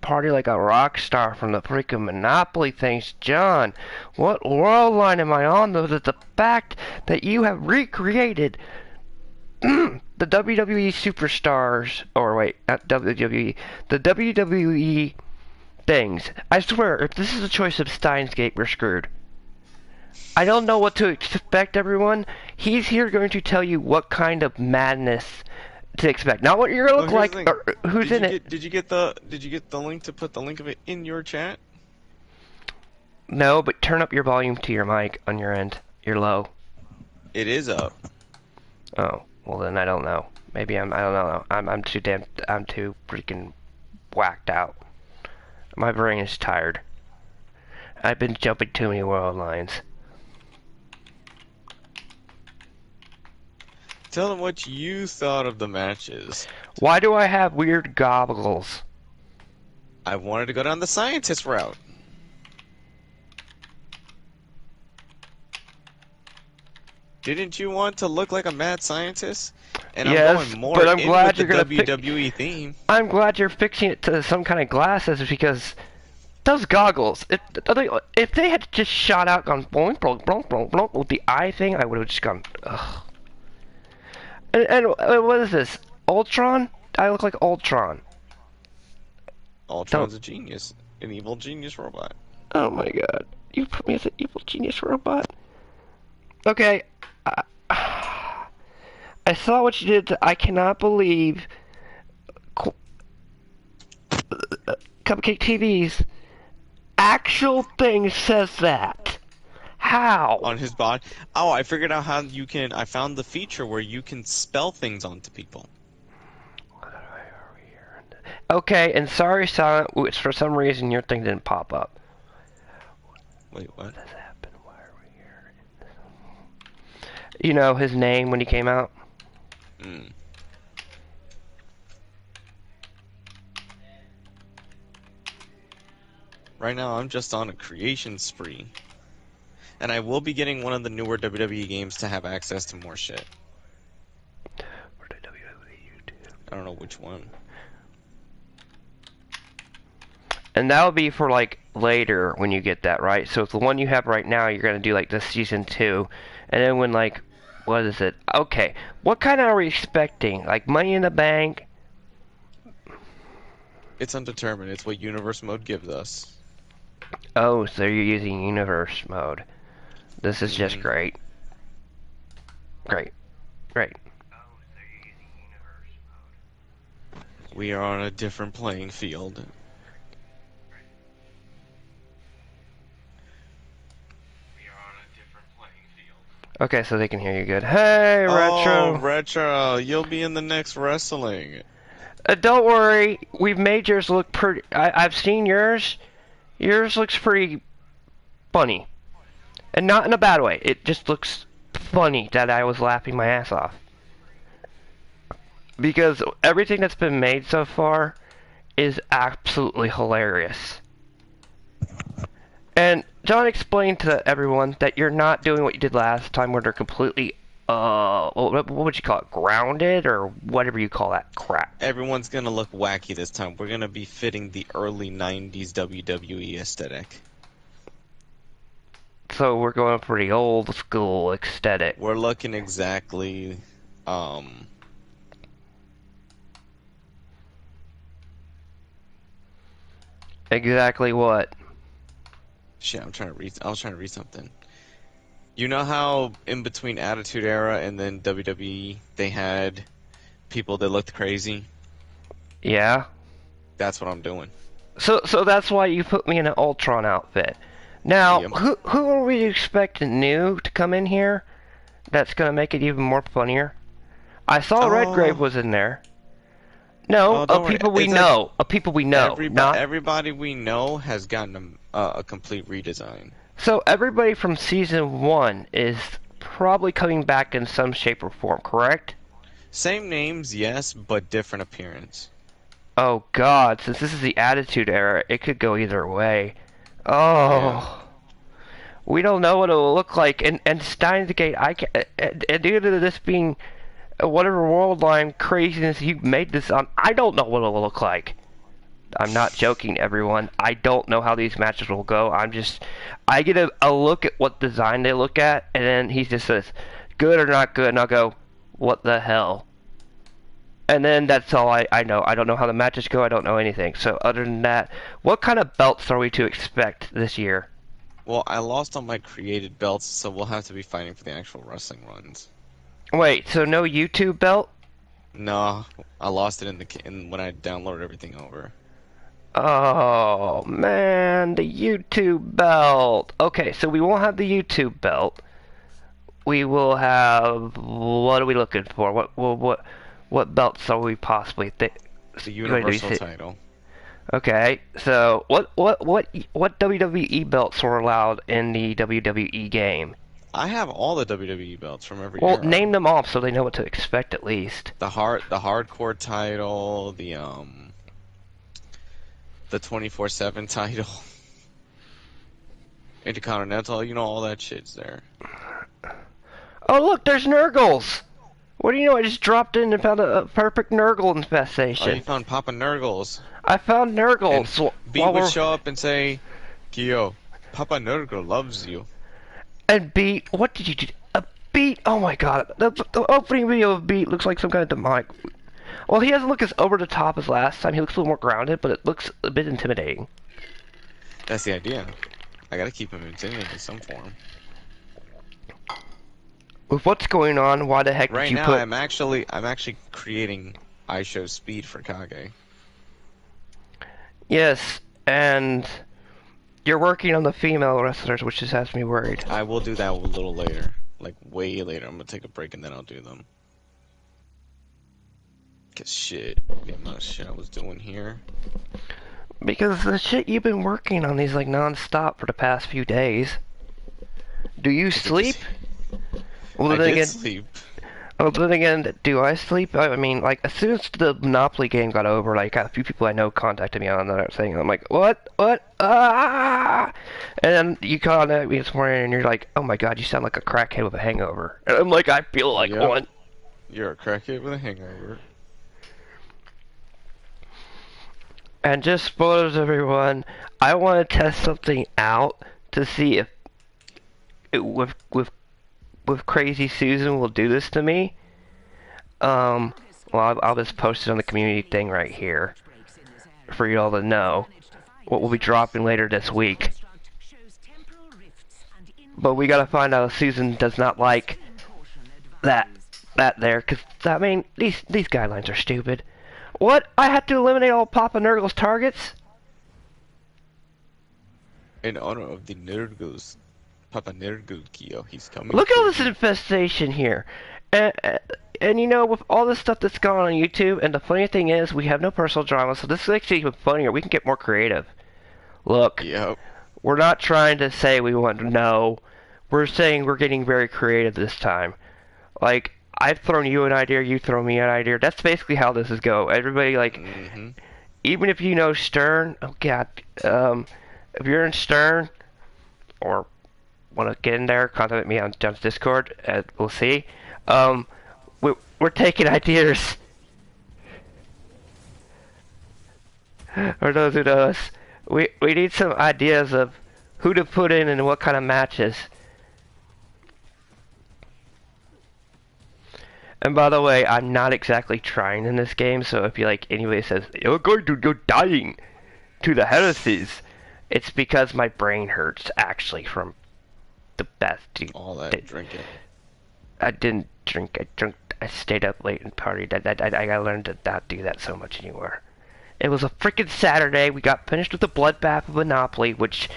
Party like a rock star from the freaking Monopoly things. John, what world line am I on? Though that the fact that you have recreated the WWE superstars, or wait, not WWE, the WWE things. I swear, if this is a choice of Steins Gate, we're screwed. I don't know what to expect, everyone. He's here going to tell you what kind of madness to expect. Not what you're gonna look like, or who's in it. Did you get the link to put the link of it in your chat? No, but turn up your volume to your mic on your end. You're low. It is up. Oh, well then I don't know. Maybe I don't know. I'm too freaking whacked out. My brain is tired. I've been jumping too many world lines. Tell them what you thought of the matches. Why do I have weird goggles? I wanted to go down the scientist route. Didn't you want to look like a mad scientist? And yes, I'm going more but I'm in glad with you're the gonna WWE theme. I'm glad you're fixing it to some kind of glasses because those goggles, if they had just shot out, gone blonk, blonk, blonk, blonk, blonk with the eye thing, I would have just gone, ugh. And what is this? Ultron? I look like Ultron. Ultron's a genius. An evil genius robot. Oh my god. You put me as an evil genius robot? Okay. I saw what you did. I cannot believe Cupcake TV's actual thing says that. How? On his body. Oh, I figured out how you can. I found the feature where you can spell things onto people. Okay, and sorry, Silent, which for some reason your thing didn't pop up. Wait, what? What has happened? Why are we here? You know his name when he came out? Mm. Right now, I'm just on a creation spree. And I will be getting one of the newer WWE games to have access to more shit. I don't know which one. And that'll be for like later when you get that, right? So if the one you have right now, you're gonna do like the season 2, and then when like, what is it? Okay, what kind are we expecting? Like Money in the Bank? It's undetermined. It's what Universe Mode gives us. Oh, so you're using Universe Mode. This is just great. Great. Great. We are on a different playing field. Okay, so they can hear you good. Hey, Retro! Oh, Retro, you'll be in the next wrestling. Don't worry, we've made yours look pretty... I've seen yours. Yours looks pretty funny. And not in a bad way. It just looks funny that I was laughing my ass off. Because everything that's been made so far is absolutely hilarious. And John explained to everyone that you're not doing what you did last time where they're completely, what would you call it, grounded, or whatever you call that crap. Everyone's gonna look wacky this time. We're gonna be fitting the early 90s WWE aesthetic. So we're going for the old school aesthetic. We're looking exactly, Exactly what? Shit, I was trying to read something. You know how in between Attitude Era and then WWE, they had people that looked crazy? Yeah? That's what I'm doing. So that's why you put me in an Ultron outfit. Now, Yep. who are we expecting new to come in here that's going to make it even more funnier? I saw Redgrave was in there. No, don't worry. people we It's know. Of people we know. Everybody we know has gotten a complete redesign. So everybody from Season 1 is probably coming back in some shape or form, correct? Same names, yes, but different appearance. Oh god, since this is the Attitude Era, it could go either way. Oh... Yeah. We don't know what it will look like, and Steins Gate, and due to this being whatever Worldline craziness you made this on, I don't know what it will look like. I'm not joking, everyone. I don't know how these matches will go. I get a look at what design they look at, and then he just says, good or not good, and I'll go, what the hell? And then that's all I know. I don't know how the matches go. I don't know anything. So other than that, what kind of belts are we to expect this year? Well, I lost all my created belts, so we'll have to be fighting for the actual wrestling runs. Wait, so no YouTube belt? No, I lost it when I downloaded everything over. Oh, man, the YouTube belt. Okay, so we won't have the YouTube belt. We will have, what are we looking for? What belts are we possibly The Universal title. Okay, so what WWE belts were allowed in the WWE game? I have all the WWE belts from every Well, era. name them off so they know what to expect at least. The hardcore title, the 24/7 title, Intercontinental, all that shit's there. Oh look, there's Nurgles! What do you know? I just dropped in and found a perfect Nurgle infestation. Oh, you found Papa Nurgles. I found Nurgles. And Beat would show up and say, Kyo, Papa Nurgle loves you. And Beat, what did you do? A Beat? Oh my god. The opening video of Beat looks like some kind of demonic. Well, he doesn't look as over the top as last time. He looks a little more grounded, but it looks a bit intimidating. That's the idea. I gotta keep him intimidating in some form. With what's going on, why the heck did you put... Right now, I'm actually creating iShow speed for Kage. Yes, and you're working on the female wrestlers, which just has me worried. I will do that a little later. Like, way later. I'm gonna take a break and then I'll do them. Cause shit, the amount of shit I was doing here. Because the shit you've been working on these, like, non-stop for the past few days. Do you sleep? Well, I did sleep. Oh, but then again, do I sleep? I mean, like, as soon as the Monopoly game got over, like, a few people I know contacted me on that thing, and I'm like, what? Ah! And then you contacted me this morning, and you're like, oh my god, you sound like a crackhead with a hangover. And I'm like, I feel like one. You're a crackhead with a hangover. And just spoilers, everyone, I want to test something out to see if, with Crazy Susan will do this to me. Well, I'll just post it on the community thing right here for you all to know what we'll be dropping later this week. But we gotta find out if Susan does not like that there, because I mean these guidelines are stupid. What? I had to eliminate all Papa Nurgle's targets? In honor of the Nurgles. Papa Nurgle, Kyo, he's coming. Look at all this infestation here. And you know, with all this stuff that's going on YouTube, and the funny thing is, we have no personal drama, so this makes it even funnier. We can get more creative. Look, we're not trying to say we want to know. We're saying we're getting very creative this time. Like, I've thrown you an idea, you throw me an idea. That's basically how this is go. Everybody, like, even if you know Stern, oh god, if you're in Stern, or want to get in there, contact me on John's Discord, and we'll see. We're taking ideas. For those who know us, we need some ideas of who to put in and what kind of matches. And by the way, I'm not exactly trying in this game, so if you like anybody says you're going to go dying to the heresies, it's because my brain hurts actually from the best. All that drinking. I didn't drink. I stayed up late and partied. I gotta learn to not do that so much anymore. It was a freaking Saturday. We got finished with the bloodbath of Monopoly, which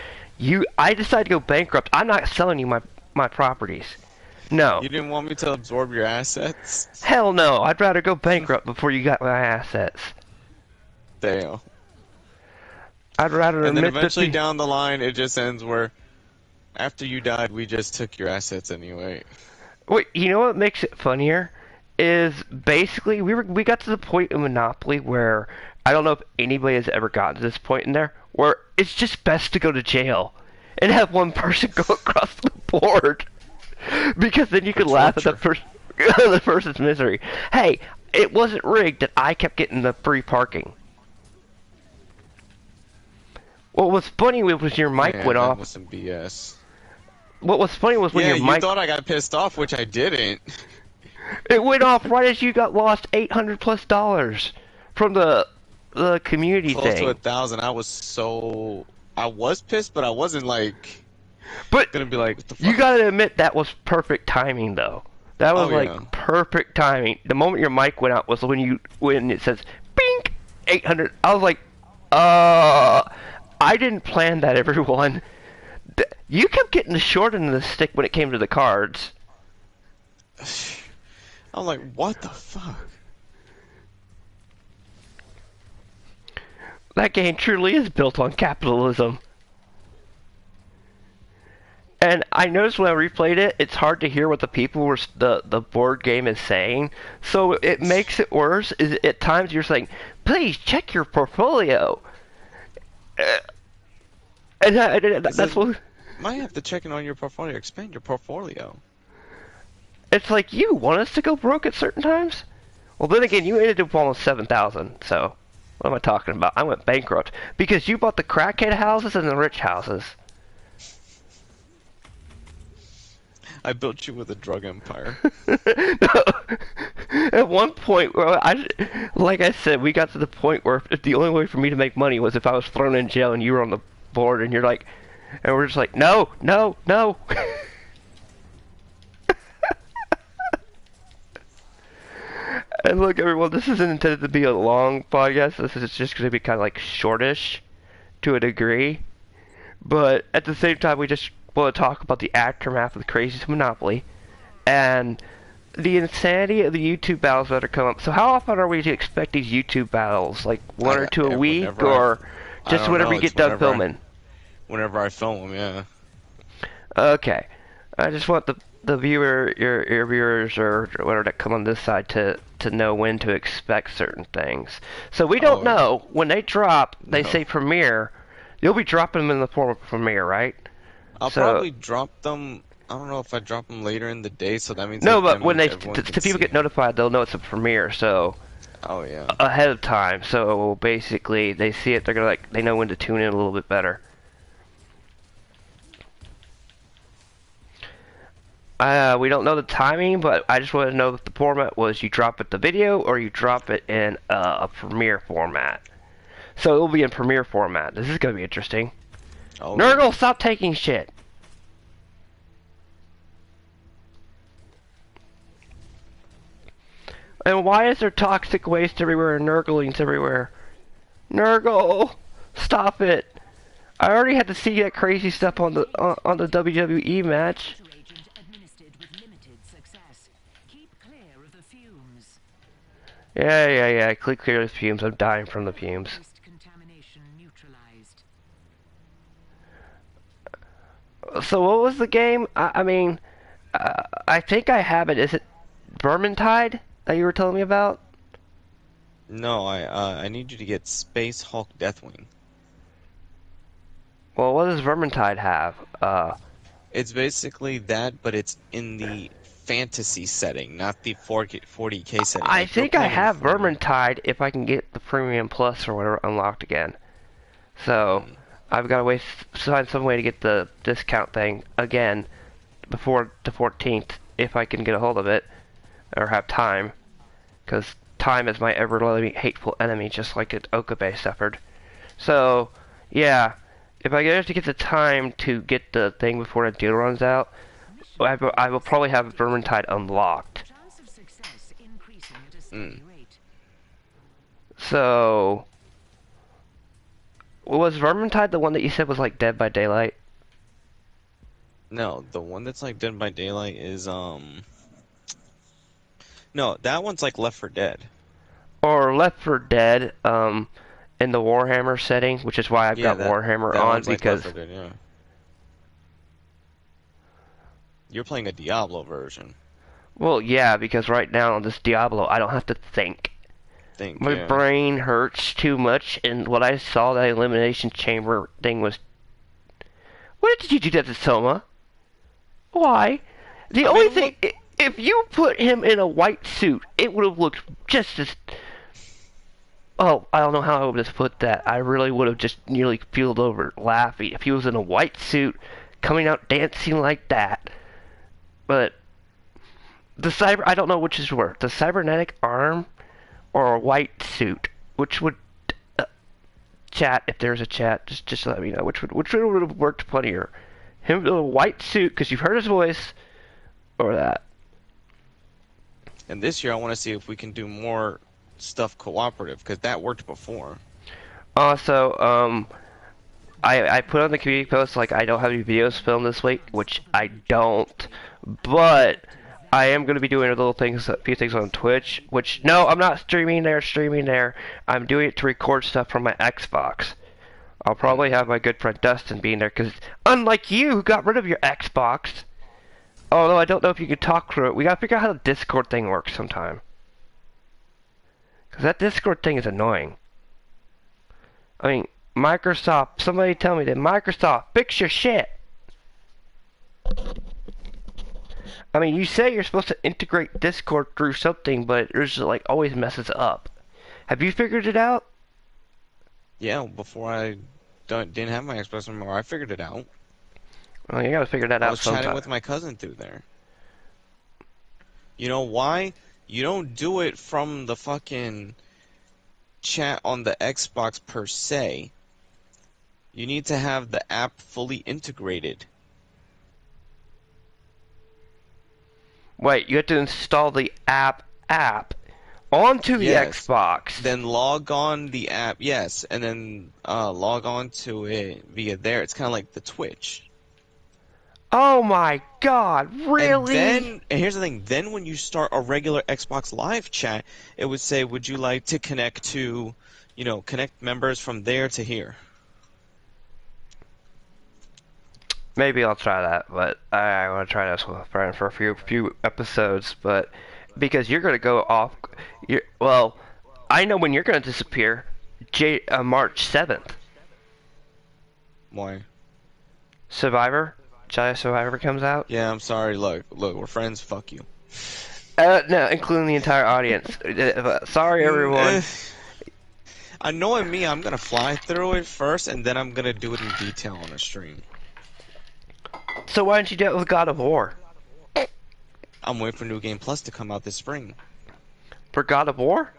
I decided to go bankrupt. I'm not selling you my properties. No. You didn't want me to absorb your assets? Hell no. I'd rather go bankrupt before you got my assets. Damn. I'd rather and then eventually down the line, it just ends where, after you died, we just took your assets anyway. Wait, you know what makes it funnier? Is basically, we got to the point in Monopoly where, I don't know if anybody has ever gotten to this point in there, where it's just best to go to jail and have one person go across the board. Because then you could laugh at the person's misery. Hey, it wasn't rigged that I kept getting the free parking. What was funny was your mic Man, went that off. was some BS. What was funny was when Yeah, your you mic thought I got pissed off, which I didn't. it went off right as you got lost $800+ from the community Close to thing. 1,000. I was pissed, but I wasn't like But gonna be like, what the you fuck? gotta admit that was perfect timing though. That was Oh like yeah. perfect timing. The moment your mic went out was when it says bink 800. I was like, I didn't plan that, everyone. You kept getting the short end of the stick when it came to the cards. I'm like, what the fuck? That game truly is built on capitalism. And I noticed when I replayed it, it's hard to hear what the board game is saying. So it makes it worse. Is at times you're saying, "Please check your portfolio," and that's what Might have to check in on your portfolio. Expand your portfolio. it's like. You want us to go broke at certain times? Well, then again, you ended up almost 7,000. So what am I talking about? I went bankrupt because you bought the crackhead houses and the rich houses. I built you with a drug empire. At one point, well, like I said, we got to the point where the only way for me to make money was if I was thrown in jail and you were on the board, and you're like, and we're just like, no, no, no. And look, everyone, this isn't intended to be a long podcast. This is just going to be kind of like shortish to a degree. But at the same time, we just want to talk about the aftermath of the craziest Monopoly and the insanity of the YouTube battles that are coming up. So how often are we to expect these YouTube battles? Like one or two a week, or just whenever you get done filming? Whenever I film them, yeah. Okay. I just want the viewer, your viewers, or whatever that come on this side to know when to expect certain things. So we don't know. When they drop, they say premiere. You'll be dropping them in the form of premiere, right? I'll probably drop them. I don't know if I drop them later in the day, so that means no, like, but when people see. get notified, they'll know it's a premiere. So oh yeah, ahead of time. So basically, they see it. They're gonna they know when to tune in a little bit better. We don't know the timing, but I just want to know that the format was you drop it the video or you drop it in a premiere format. So it will be in premiere format. This is gonna be interesting. oh, Nurgle, stop taking shit. And why is there toxic waste everywhere and Nurglings everywhere? Nurgle, stop it! I already had to see that crazy stuff on the WWE match. Yeah. Click clear the fumes. I'm dying from the fumes. So what was the game? I mean, I think I have it. Is it Vermintide that you were telling me about? No, I need you to get Space Hulk Deathwing. Well, what does Vermintide have? It's basically that, but it's in the fantasy setting, not the 40K setting. I Like, think I have Vermintide if I can get the Premium Plus or whatever unlocked again. So I've got to find some way to get the discount thing again before the 14th if I can get a hold of it or have time, because time is my ever-loving hateful enemy, just like Okabe suffered. So yeah, if I have to get the time to get the thing before the deal runs out, I will probably have Vermintide unlocked. So, was Vermintide the one that you said was like Dead by Daylight? No, the one that's like Dead by Daylight is no, that one's like Left 4 Dead. Or Left 4 Dead, in the Warhammer setting, which is why I've got Warhammer on, because like Left 4 Dead, yeah. You're playing a Diablo version. well, yeah, because right now on this Diablo, I don't have to think. My brain hurts too much, and what I saw that elimination chamber thing was. What did you do that to Soma? Why? The only thing, if you put him in a white suit, it would have looked just as. Oh, I don't know how I would have put that. I really would have just nearly keeled over laughing if he was in a white suit coming out dancing like that. But I don't know which is worse, the cybernetic arm or a white suit. Which would uh, chat if there's a chat? Just let me know which one would have worked funnier. Him in a white suit because you've heard his voice, or that. And this year, I want to see if we can do more stuff cooperative because that worked before. Also, I put on the community post like I don't have any videos filmed this week, which I don't, but I am going to be doing a few things on Twitch, which, no, I'm not streaming there. I'm doing it to record stuff from my Xbox. I'll probably have my good friend Dustin being there, because unlike you, who got rid of your Xbox, although I don't know if you can talk through it, we got to figure out how the Discord thing works sometime. Because that Discord thing is annoying. I mean, Microsoft, somebody tell me that Microsoft, fix your shit. I mean, you say you're supposed to integrate Discord through something, but it just like always messes up. Have you figured it out? Yeah, before I didn't have my Xbox anymore, I figured it out. Well, you gotta figure that I out was sometime. chatting with my cousin through there. You know why? You don't do it from the fucking chat on the Xbox per se. You need to have the app fully integrated. Wait, you have to install the app onto the Yes. Xbox. Then log on the app, yes, and then log on to it via there. It's kind of like the Twitch. Oh my god, really? And here's the thing, then when you start a regular Xbox Live chat, it would say, would you like to connect to, connect members from there to here? Maybe I'll try that, but I want to try this with a friend for a few episodes, but because you're gonna go off, well, I know when you're gonna disappear, March 7th. Why? Survivor? Jedi Survivor comes out? Yeah, I'm sorry, look, we're friends, fuck you. No, including the entire audience. Sorry, everyone. Knowing me, I'm gonna fly through it first, and then I'm gonna do it in detail on a stream. So why didn't you do it with God of War? I'm waiting for New Game Plus to come out this spring. For God of War?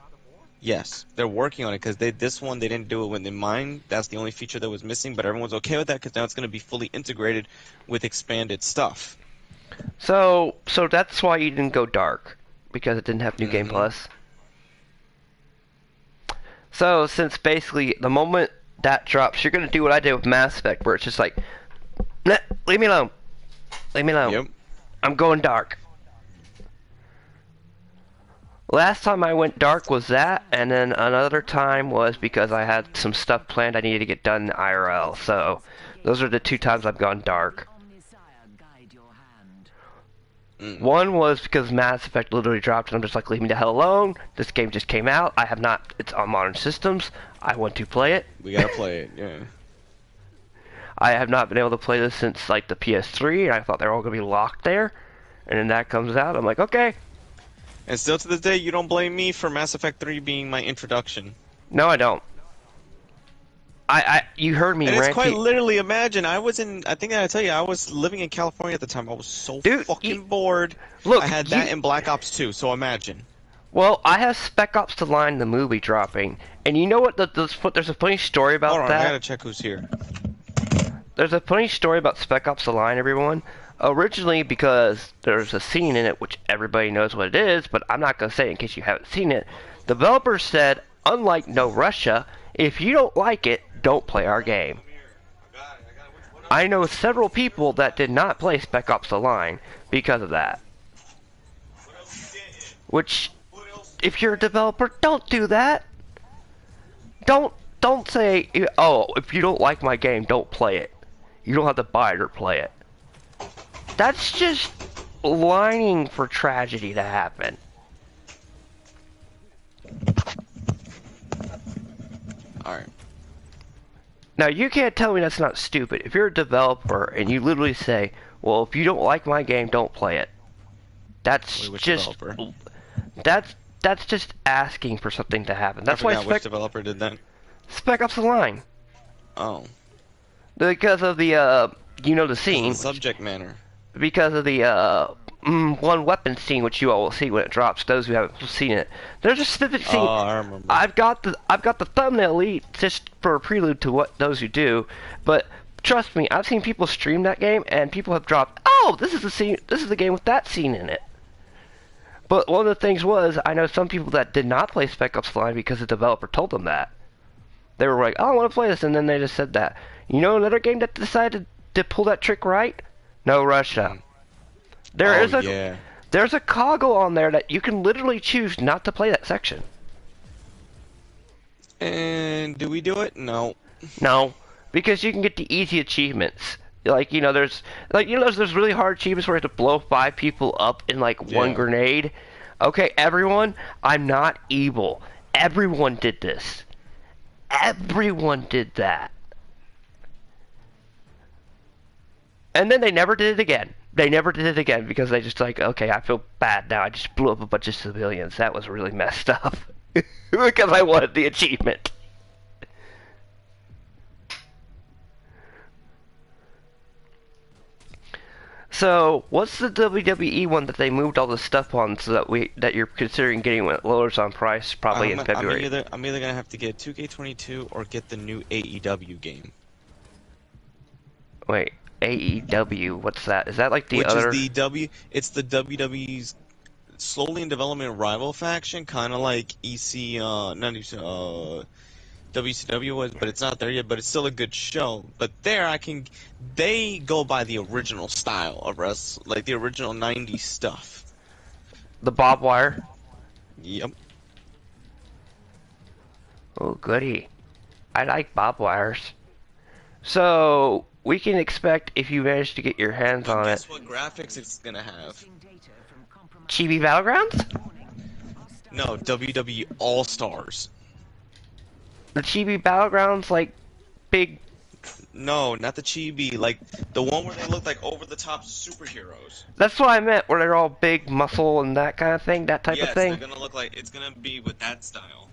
Yes, they're working on it because this one they didn't do it with in mind. That's the only feature that was missing, but everyone's okay with that because now it's going to be fully integrated with expanded stuff. So that's why you didn't go dark, because it didn't have New Game Plus. So since basically the moment that drops, you're going to do what I did with Mass Effect, where it's just like, nah, leave me alone. Leave me alone. Yep. I'm going dark. Last time I went dark was that, and then another time was because I had some stuff planned I needed to get done in IRL. So those are the two times I've gone dark. One was because Mass Effect literally dropped and I'm just like, leave me the hell alone. This game just came out. I have not, it's on modern systems. I want to play it. We gotta play it, yeah. I have not been able to play this since like the PS3, and I thought they were all going to be locked there. And then that comes out, I'm like, okay. And still to this day, you don't blame me for Mass Effect 3 being my introduction. No, I don't. You heard me, and it's ranty. quite literally, imagine, I think I tell you, I was living in California at the time. I was so fucking bored. Look, I had that in Black Ops 2, so imagine. Well, I have Spec Ops The Line, the movie, dropping. And you know what, there's a funny story about Hold on, that. I gotta check who's here. There's a funny story about Spec Ops The Line, everyone. Originally, because there's a scene in it, which everybody knows what it is, but I'm not going to say it in case you haven't seen it. Developers said, unlike No Russia, if you don't like it, don't play our game. I know several people that did not play Spec Ops The Line because of that. Which, if you're a developer, don't do that. Don't say, oh, if you don't like my game, don't play it. You don't have to buy it or play it. That's just lining for tragedy to happen. Alright. Now, you can't tell me that's not stupid. If you're a developer and you literally say, well, if you don't like my game, don't play it. That's Wait, which just... developer? that's just asking for something to happen. I That's why forgot which developer did that. Spec Ops The Line. Oh. Because of the, you know the Because of scene. the subject matter. Because of the, one weapon scene, which you all will see when it drops, those who haven't seen it. There's a specific scene. Oh, I remember. I've got the thumbnail lead just for a prelude to what those who do, but trust me, I've seen people stream that game, and people have dropped, oh, this is the scene, this is the game with that scene in it. But one of the things was, I know some people that did not play Spec Ops The Line because the developer told them that. They were like, oh, I want to play this, and then they just said that. You know another game that decided to pull that trick right? No Russia. There's a coggle on there that you can literally choose not to play that section. And do we do it? No. No, because you can get the easy achievements. Like, there's really hard achievements where you have to blow 5 people up in like one grenade. Okay, everyone, I'm not evil. Everyone did this. Everyone did that. And then they never did it again. They never did it again because they just like, okay, I feel bad now. I just blew up a bunch of civilians. That was really messed up. Because I wanted the achievement. So, what's the WWE one that they moved all the stuff on so that you're considering getting when it lowers on price probably in February? I'm either gonna have to get 2K22 or get the new AEW game. Wait, AEW, what's that? Is that like the other? It's the WWE's slowly in development rival faction, kind of like WCW was, but it's not there yet. But it's still a good show. But they go by the original style of wrestling, like the original '90s stuff. The Bob Wire. Yep. Oh goody, I like Bob Wires. So we can expect if you manage to get your hands on guess it. What graphics it's gonna have? Chibi Battlegrounds? No, WWE All Stars. The Chibi Battlegrounds, like big. No, not the chibi, like the one where they look like over-the-top superheroes. That's what I meant, where they're all big muscle and that kind of thing, that type of thing. Yes, they're gonna look like it's gonna be with that style.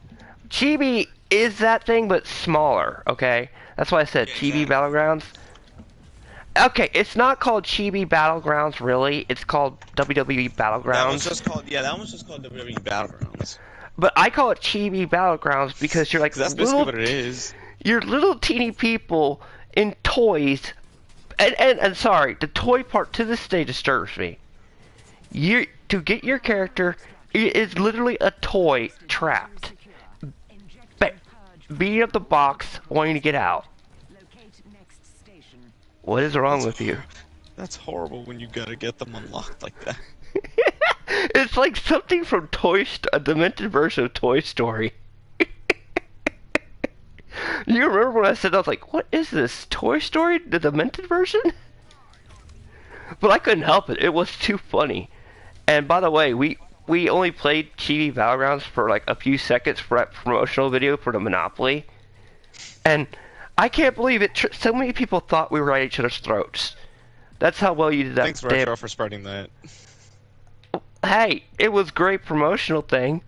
Chibi is that thing, but smaller. Okay, that's why I said Chibi Battlegrounds. Okay, it's not called Chibi Battlegrounds, really. It's called WWE Battlegrounds. That one's just called WWE Battlegrounds. But I call it Chibi Battlegrounds because you're like that's basically what it is. You're little teeny people in toys, and sorry, the toy part to this day disturbs me. To get your character, it is literally a toy trapped, beating up the box, wanting to get out. What is wrong with you? That's horrible when you gotta get them unlocked like that. It's like something from a demented version of Toy Story. You remember when I said, I was like, what is this? Toy Story? The demented version? But I couldn't help it. It was too funny. And by the way, we only played Chibi Battlegrounds for like a few seconds for that promotional video for the Monopoly. And I can't believe it. So many people thought we were at each other's throats. That's how well you did that. Thanks, Retro, for spreading that. Hey, it was a great promotional thing.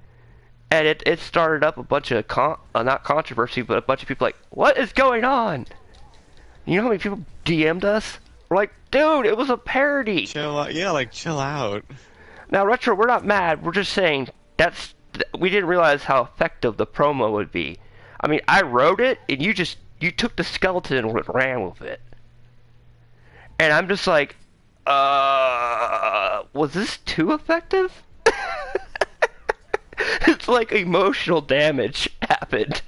And it started up a bunch of, not controversy, but a bunch of people like, what is going on? You know how many people DM'd us? We're like, dude, it was a parody. Chill out. Yeah, like, chill out. Now, Retro, we're not mad. We're just saying we didn't realize how effective the promo would be. I mean, I wrote it, and you took the skeleton and ran with it. And I'm just like, was this too effective? It's like emotional damage happened.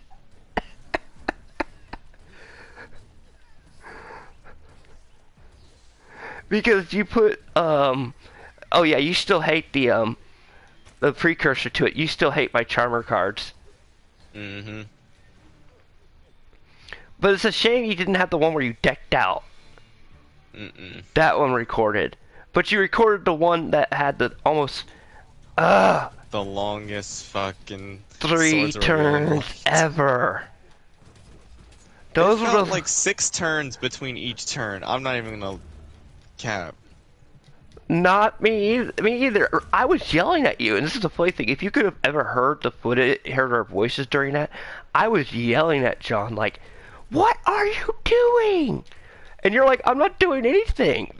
Because you put, oh yeah, you still hate the precursor to it. You still hate my Charmer cards. Mm-hmm. But it's a shame you didn't have the one where you decked out. Mm-mm. That one recorded. But you recorded the one that had the almost, the longest fucking 3 turns ever. Those it were felt like 6 turns between each turn. I'm not even gonna cap. Not me either. I was yelling at you, and this is the funny thing. If you could have ever heard the footage, heard our voices during that, I was yelling at John like, "What are you doing?" And you're like, "I'm not doing anything.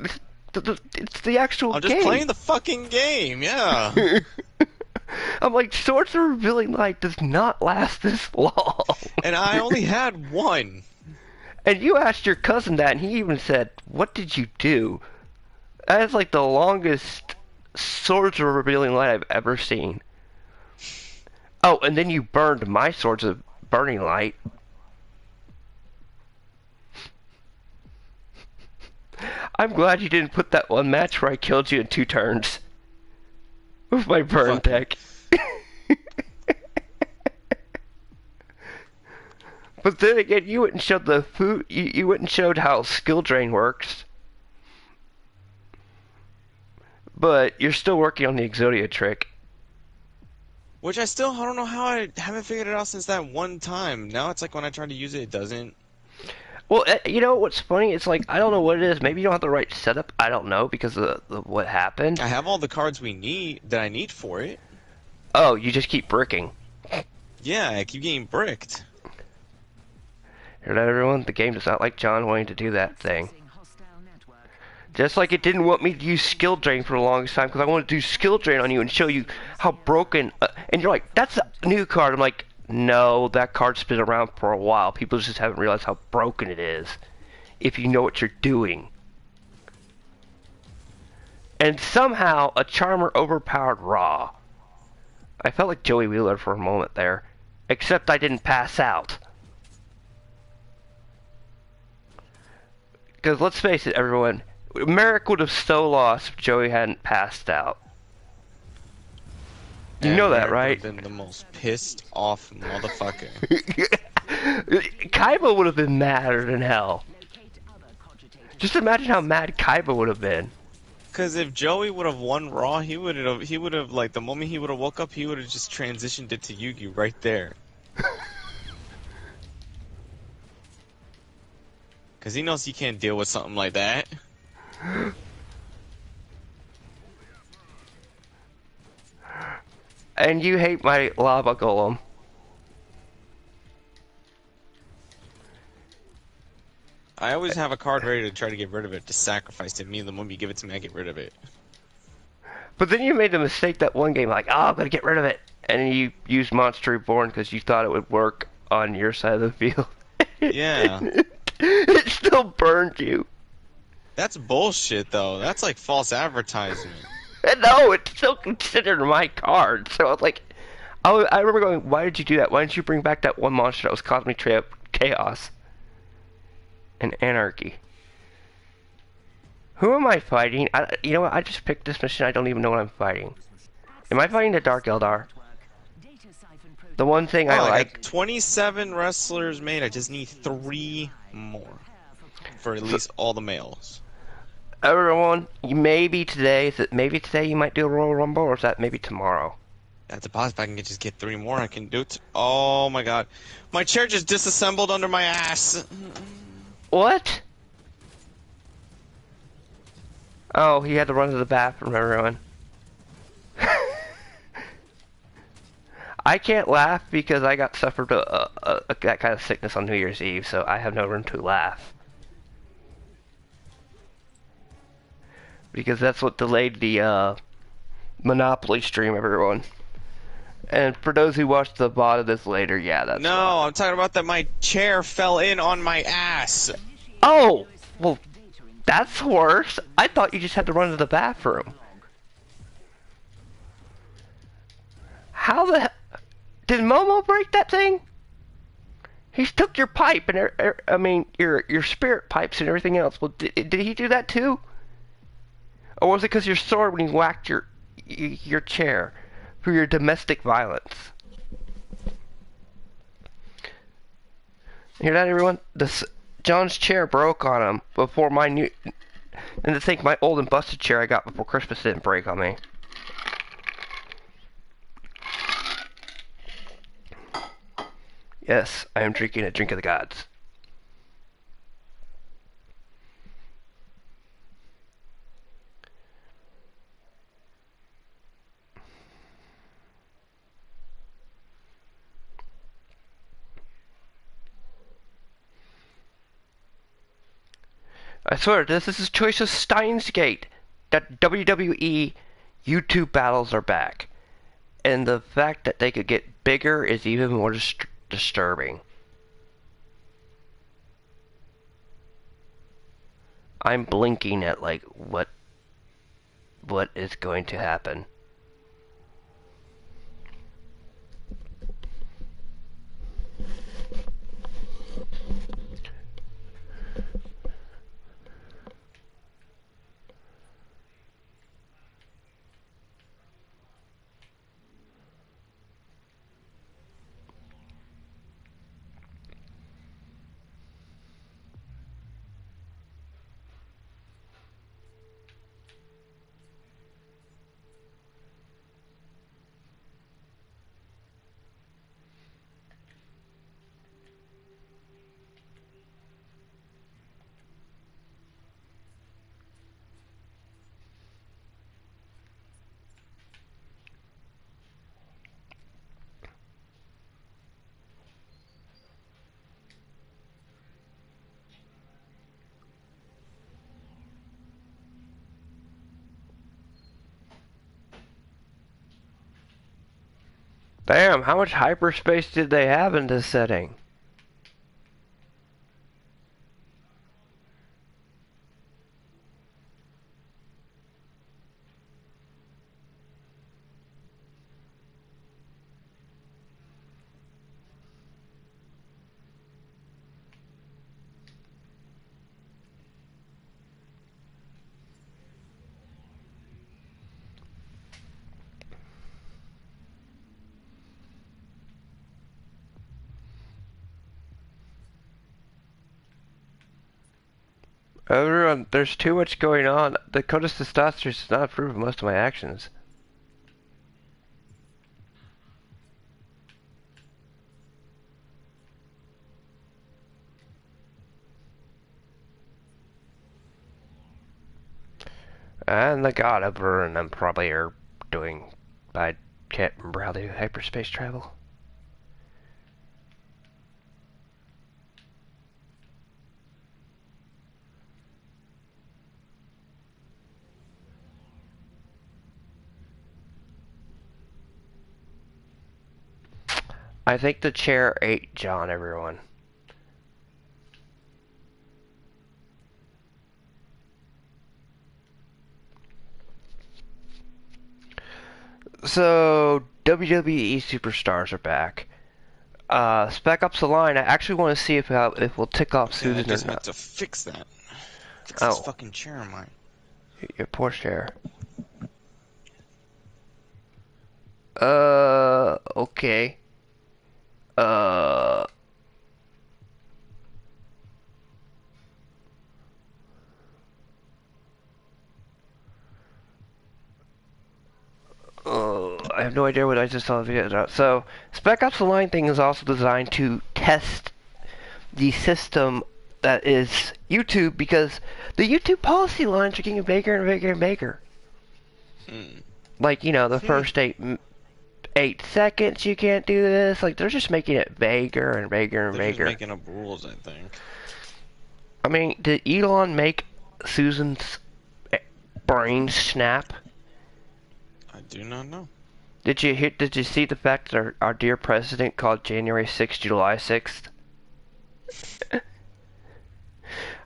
It's the actual I'm just game." playing the fucking game, yeah. I'm like, Swords of Revealing Light does not last this long. And I only had one. And you asked your cousin that, and he even said, "What did you do?" That's like the longest Swords of Revealing Light I've ever seen. Oh, and then you burned my Swords of Burning Light. I'm glad you didn't put that one match where I killed you in 2 turns. With my burn Fuck. deck. But then again, you wouldn't show the food. You wouldn't show how skill drain works. But you're still working on the Exodia trick. Which I don't know how I haven't figured it out since that one time. Now it's like when I try to use it, it doesn't. Well, you know what's funny? It's like, I don't know what it is. Maybe you don't have the right setup. I don't know because of what happened. I have all the cards that I need for it. Oh, you just keep bricking. Yeah, I keep getting bricked. Hear that, everyone? The game does not like John wanting to do that thing. Just like it didn't want me to use skill drain for the longest time because I wanted to do skill drain on you and show you how broken. And you're like, "That's a new card." I'm like, "No, that card's been around for a while. People just haven't realized how broken it is. If you know what you're doing." And somehow a Charmer overpowered Raw. I felt like Joey Wheeler for a moment there, except I didn't pass out. Because let's face it, everyone, Merrick would have so lost if Joey hadn't passed out. You know that, right? Been the most pissed off motherfucker. Kaiba would have been madder than hell. Just imagine how mad Kaiba would have been. Because if Joey would have won Raw, he would have like the moment he would have woke up, he would have just transitioned it to Yugi right there. Because he knows he can't deal with something like that. And you hate my lava golem. I always have a card ready to try to get rid of it, to sacrifice to me, and the moment you give it to me, I get rid of it. But then you made the mistake that one game, like, "Oh, I'm gonna get rid of it," and you used Monster Reborn because you thought it would work on your side of the field. Yeah. It still burned you. That's bullshit, though. That's like false advertisement. No, it's still considered my card. So I was like, I remember going, "Why did you do that? Why didn't you bring back that one monster that was causing me chaos and anarchy?" Who am I fighting? You know what? I just picked this mission. I don't even know what I'm fighting. Am I fighting the Dark Eldar? The one thing I I like. got 27 wrestlers made. I just need 3 more for at least all the males. Everyone, maybe today. Maybe today you might do a Royal Rumble, or is that maybe tomorrow? That's a boss. If I can just get 3 more, I can do it. Oh my god, my chair just disassembled under my ass. What? Oh, he had to run to the bathroom, everyone. I can't laugh because I got suffered that kind of sickness on New Year's Eve, so I have no room to laugh. Because that's what delayed the Monopoly stream, everyone. And for those who watch the VOD of this later, yeah, that's No, I'm talking about that my chair fell in on my ass. Oh! Well, that's worse. I thought you just had to run to the bathroom. How the hell? Did Momo break that thing? He took your pipe and I mean your spirit pipes and everything else. Well, did he do that too? Or was it because your sword when he whacked your chair for your domestic violence? Hear that, everyone? John's chair broke on him before my new. And to think my old and busted chair I got before Christmas didn't break on me. Yes, I am drinking a drink of the gods. I swear, this is choice of Steins Gate. That WWE YouTube battles are back. And the fact that they could get bigger is even more disturbing. I'm blinking at like what is going to happen. Damn, how much hyperspace did they have in this setting? Everyone, there's too much going on. The Codex Testosterone does not approve of most of my actions. And the God Emperor and them probably are doing... I can't remember how they do hyperspace travel. I think the chair ate John, everyone. So, WWE superstars are back. Spec Ops the Line, I actually want to see if we'll tick off Okay, I Susan or just not. had to fix that. Fix this Oh, fucking chair of mine. your poor chair. Okay. Uh... I have no idea what I just saw the video about. So, Spec Ops the Line thing is also designed to test the system that is YouTube, because the YouTube policy lines are getting bigger and bigger and bigger. Like, you know, the first 8 seconds you can't do this. Like, they're just making it vaguer and vaguer and They're just vaguer. making up rules, I think. I mean, did Elon make Susan's brain snap? I do not know. Did you see the fact that our dear president called January 6th July 6th?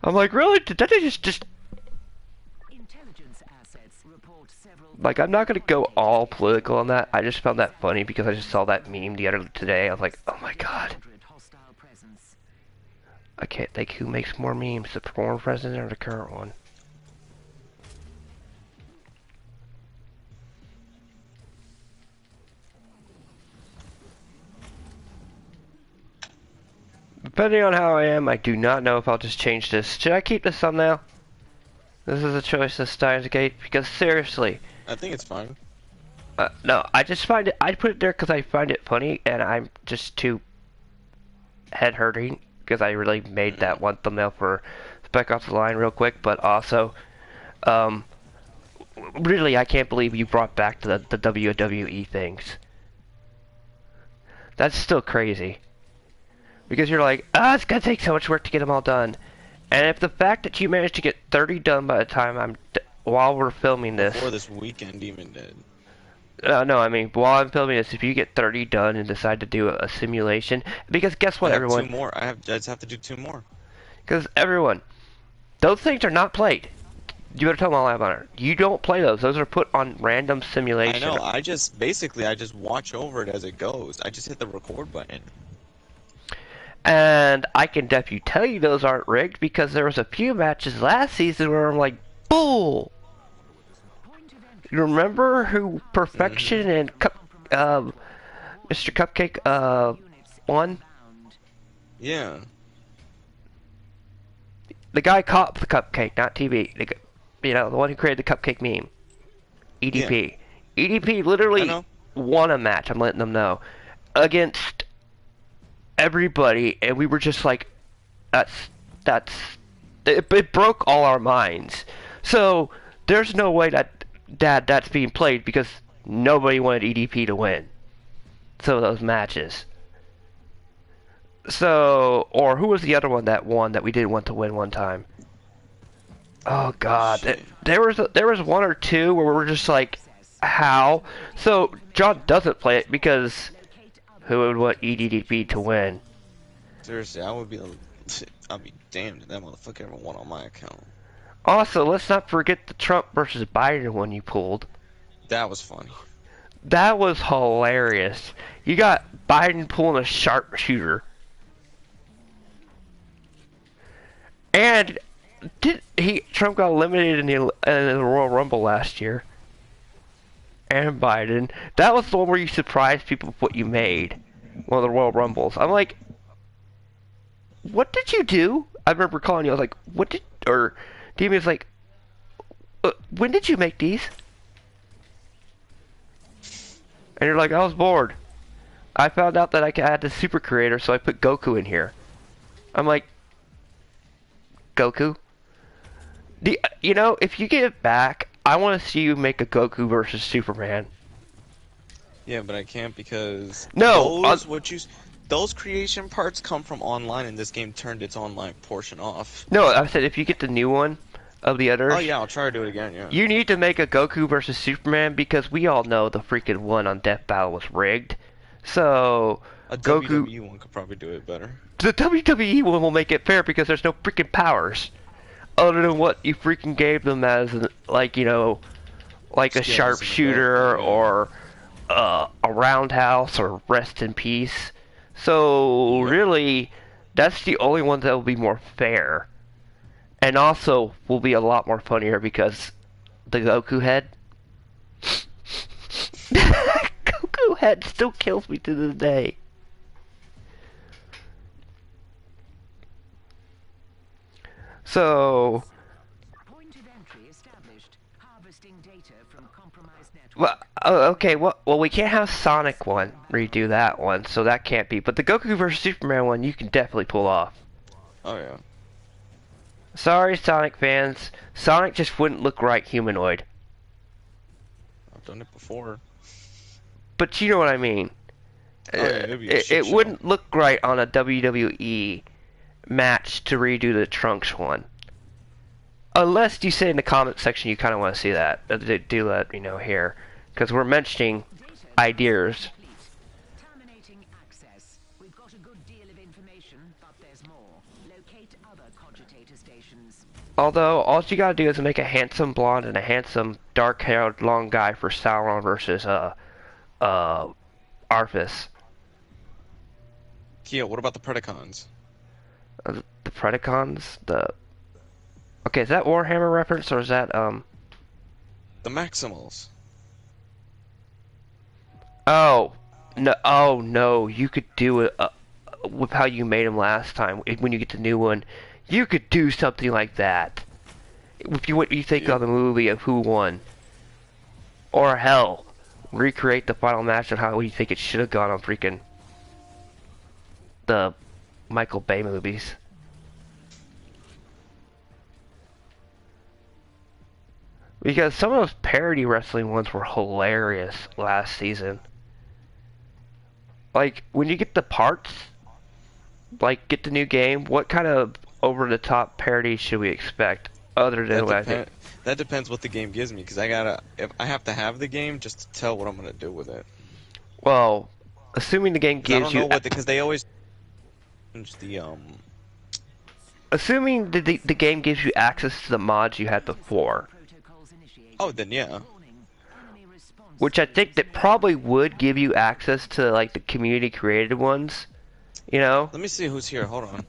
I'm like, really? Did that just... Like, I'm not gonna go all political on that. I just found that funny because I just saw that meme the other today. I was like, oh my god. I can't think who makes more memes, the former president or the current one. Depending on how I am, I do not know if I'll just change this. Should I keep this thumbnail? This is a choice of Steins Gate, because seriously. I think it's fine. No, I just find it, I put it there because I find it funny, and I'm just too head hurting, because I really made that one thumbnail for Spec Ops the Line real quick, but also, really, I can't believe you brought back the WWE things. That's still crazy. Because you're like, it's gonna take so much work to get them all done. And if the fact that you managed to get 30 done by the time while we're filming Before this, this weekend even did. no, I mean while I'm filming this, if you get 30 done and decide to do a simulation, because guess I what, have two everyone? more. I just have to do two more. Because everyone, those things are not played. You better tell them all about it. You don't play those. Those are put on random I simulation. know. I just basically I just watch over it as it goes. I just hit the record button. And I can definitely tell you those aren't rigged because there was a few matches last season where I'm like, bull. You remember who Perfection and Mr. Cupcake won? Yeah. The guy caught the cupcake, not TV. You know, the one who created the cupcake meme. EDP. Yeah. EDP I literally know. won a match, I'm letting them know, against everybody, and we were just like, that's, it broke all our minds. So, there's no way that's being played because nobody wanted EDP to win. So, those matches. So, or who was the other one that won that we didn't want to win one time? Oh God, Shit. there was one or two where we were just like, how? So John doesn't play it because who would want EDDP to win? Seriously, I'll be damned if that motherfucker ever won on my account. Also, let's not forget the Trump versus Biden one you pulled. That was funny. That was hilarious. You got Biden pulling a sharpshooter. And Trump got eliminated in the Royal Rumble last year. And Biden. That was the one where you surprised people with what you made. One of the Royal Rumbles. I'm like, what did you do? I remember calling you. I was like, or Damien's like, when did you make these? And you're like, I was bored. I found out that I had the super creator, so I put Goku in here. I'm like, Goku? You know, if you get it back, I want to see you make a Goku versus Superman. Yeah, but I can't because No, those creation parts come from online, and this game turned its online portion off. no, I said if you get the new one of the others. Oh yeah, I'll try to do it again. Yeah. You need to make a Goku versus Superman because we all know the freaking one on Death Battle was rigged. So A Goku, WWE one could probably do it better. the WWE one will make it fair because there's no freaking powers other than what you freaking gave them as, like, you know, like a Skills sharpshooter yeah. or a roundhouse or rest in peace. So Yep. really, that's the only one that will be more fair, and also will be a lot more funnier because the Goku head. Goku head still kills me to this day. So, Point of entry established. Harvesting data from compromised network. well, okay, well, we can't have Sonic one redo that one, so that can't be. But the Goku vs Superman one, you can definitely pull off. Oh yeah. Sorry, Sonic fans. Sonic just wouldn't look right humanoid. I've done it before. But you know what I mean. Oh, yeah, it'd be a shit It show. wouldn't look right on a WWE match to redo the Trunks one. Unless you say in the comment section you kind of want to see that. Do let me know here. Because we're mentioning ideas. Terminating access. We've got a good deal of information, but there's more. Locate other cogitator stations. Although, all you gotta do is make a handsome blonde and a handsome dark-haired long guy for Sauron versus, Arthas. Yeah. What about the Predacons? The Predacons? Okay, is that Warhammer reference, or is that, The Maximals. Oh, no, you could do it, with how you made them last time. When you get the new one, you could do something like that. If what you think of the movie of who won. Or hell, recreate the final match of how you think it should have gone on freaking the Michael Bay movies. Because some of those parody wrestling ones were hilarious last season. Like, when you get the parts, like, get the new game, what kind of over-the-top parody should we expect, other than what I think? That depends what the game gives me, because if I have to have the game just to tell what I'm gonna do with it. Well, assuming the game 'Cause I gives don't you, know because they always change the assuming the game gives you access to the mods you had before, Protocols initiated. Oh, then yeah. Warning. Enemy response which I think that probably would give you access to like the community created ones, you know? Let me see who's here. Hold on.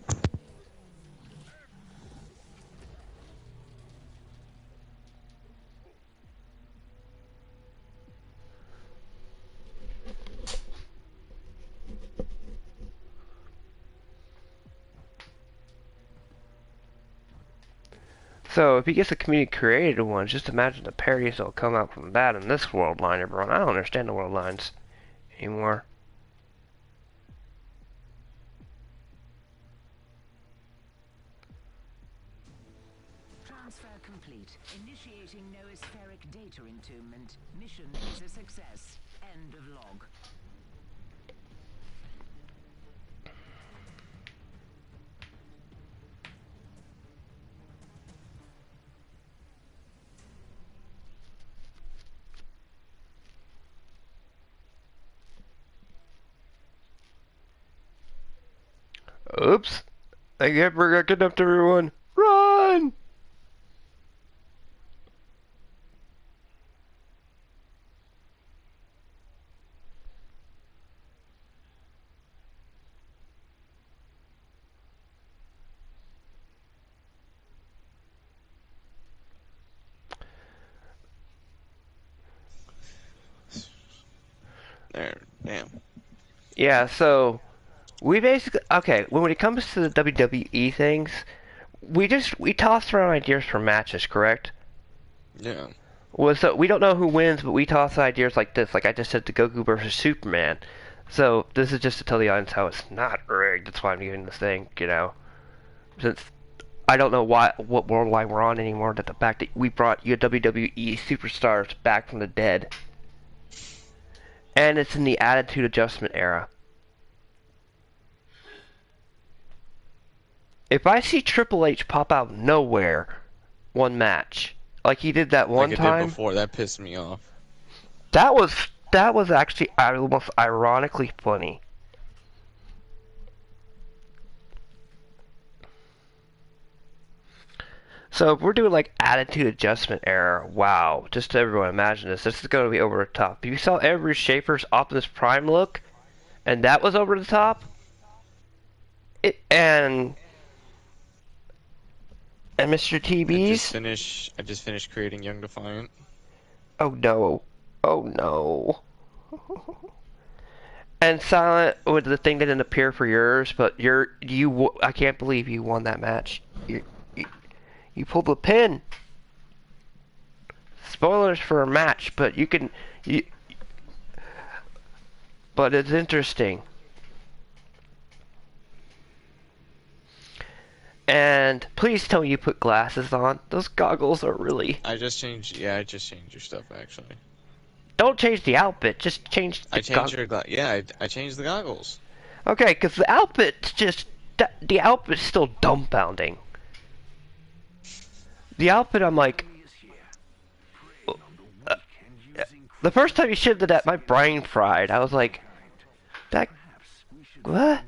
So if he gets the community created ones, just imagine the parodies that'll come out from that in this world line, everyone. I don't understand the world lines anymore. transfer complete. Initiating noospheric data entombment. Mission is a success. End of log. Oops. I got kidnapped, everyone. Run! There. Damn. Yeah, so we basically okay, when it comes to the WWE things, we toss around ideas for matches, correct? Yeah. Well, so we don't know who wins, but we toss ideas like this, like I just said, the Goku versus Superman. So this is just to tell the audience how it's not rigged. That's why I'm doing this thing, you know. Since I don't know what Worldline we're on anymore, that the fact that we brought your WWE superstars back from the dead, and it's in the Attitude Adjustment era. If I see Triple H pop out of nowhere, one match, like he did that one like it time, did before, that pissed me off. that was actually almost ironically funny. So if we're doing like Attitude Adjustment era, wow, just to everyone imagine this. This is going to be over the top. You saw every Schaefer's Optimus Prime look, and that was over the top. And Mr. TB's. I just finished creating Young Defiant. Oh no. Oh no. And Silent with the thing that didn't appear for yours, but I can't believe you won that match. You pulled the pin. Spoilers for a match, but but it's interesting. And please tell me you put glasses on. Those goggles are really... I just changed your stuff, actually. Don't change the outfit, just change the I changed the goggles. Okay, because the outfit's just... The outfit's still dumbfounding. The outfit, I'm like... the first time you showed that, my brain fried. I was like... What?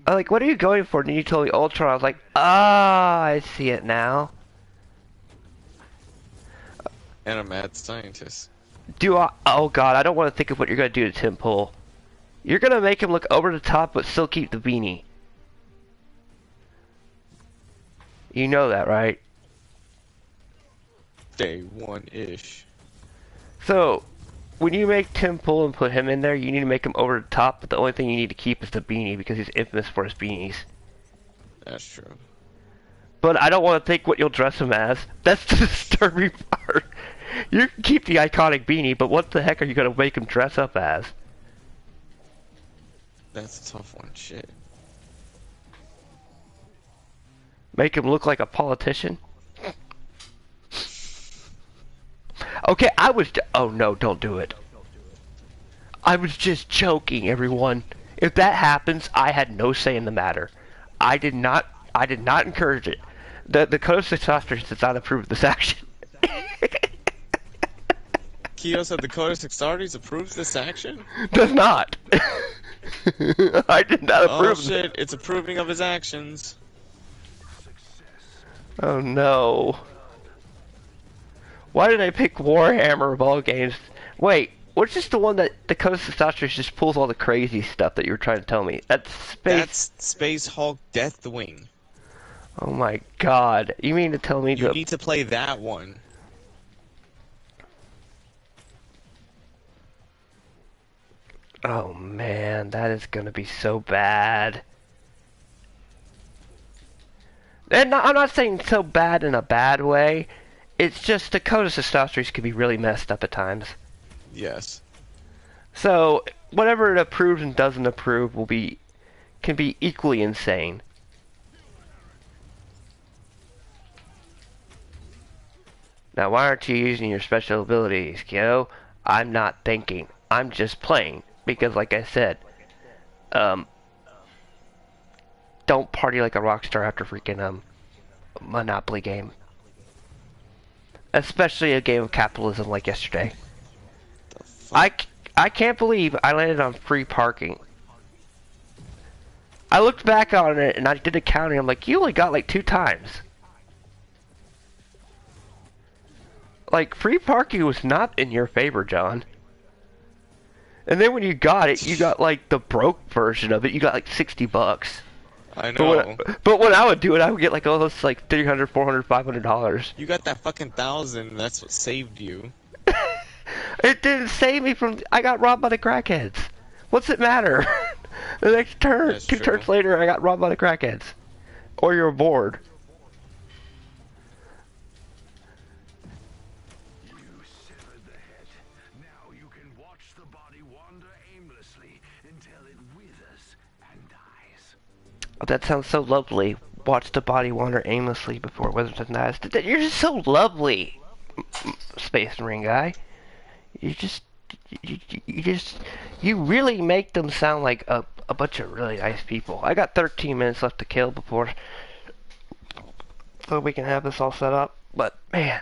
I'm like, what are you going for? And you told me Ultron. I was like, ah, I see it now. And a mad scientist. Oh god, I don't want to think of what you're going to do to Tim Pool. You're going to make him look over the top but still keep the beanie. You know that, right? Day one-ish. So, when you make Tim Pool and put him in there, you need to make him over the top, but the only thing you need to keep is the beanie because he's infamous for his beanies. That's true. But I don't want to think what you'll dress him as. That's the disturbing part. You can keep the iconic beanie, but what the heck are you going to make him dress up as? That's a tough one, shit. Make him look like a politician? Okay, oh no, don't do it. I was just joking, everyone. If that happens, I had no say in the matter. I I did not encourage it. The Code of Six does not approve of this action. Kyo said the Code of Six approves this action? Does not. I did not Oh approve. shit, it's approving of his actions. Oh no. Why did I pick Warhammer of all games? Wait, what's just the one that the Code of Six just pulls all the crazy stuff that you were trying to tell me? That's Space... That's Space Hulk Deathwing. Oh my god. You mean to tell me You need to play that one. Oh man, that is gonna be so bad. And I'm not saying so bad in a bad way. It's just the Code of Six can be really messed up at times. Yes. So whatever it approves and doesn't approve can be equally insane. Now why aren't you using your special abilities, kiddo? I'm not thinking. I'm just playing. Because like I said, don't party like a rock star after freaking Monopoly game. Especially a game of capitalism like yesterday. I can't believe I landed on free parking. I looked back on it and I did a counting. I'm like, you only got like 2 times. Like, free parking was not in your favor, John. And then when you got it, you got like the broke version of it. You got like $60. I know. But when I would do it, I would get like almost like $300, $400, $500. You got that fucking 1,000. That's what saved you. It didn't save me from. I got robbed by the crackheads. What's it matter? The next turn, That's 2 true. turns later, I got robbed by the crackheads. Or you're bored. You severed the head. Now you can watch the body wander aimlessly until it withers and dies. Oh, that sounds so lovely. Watch the body wander aimlessly before it withers and dies. You're just so lovely, Space Marine guy. You really make them sound like a bunch of really nice people. I got 13 minutes left to kill before, so we can have this all set up. But man,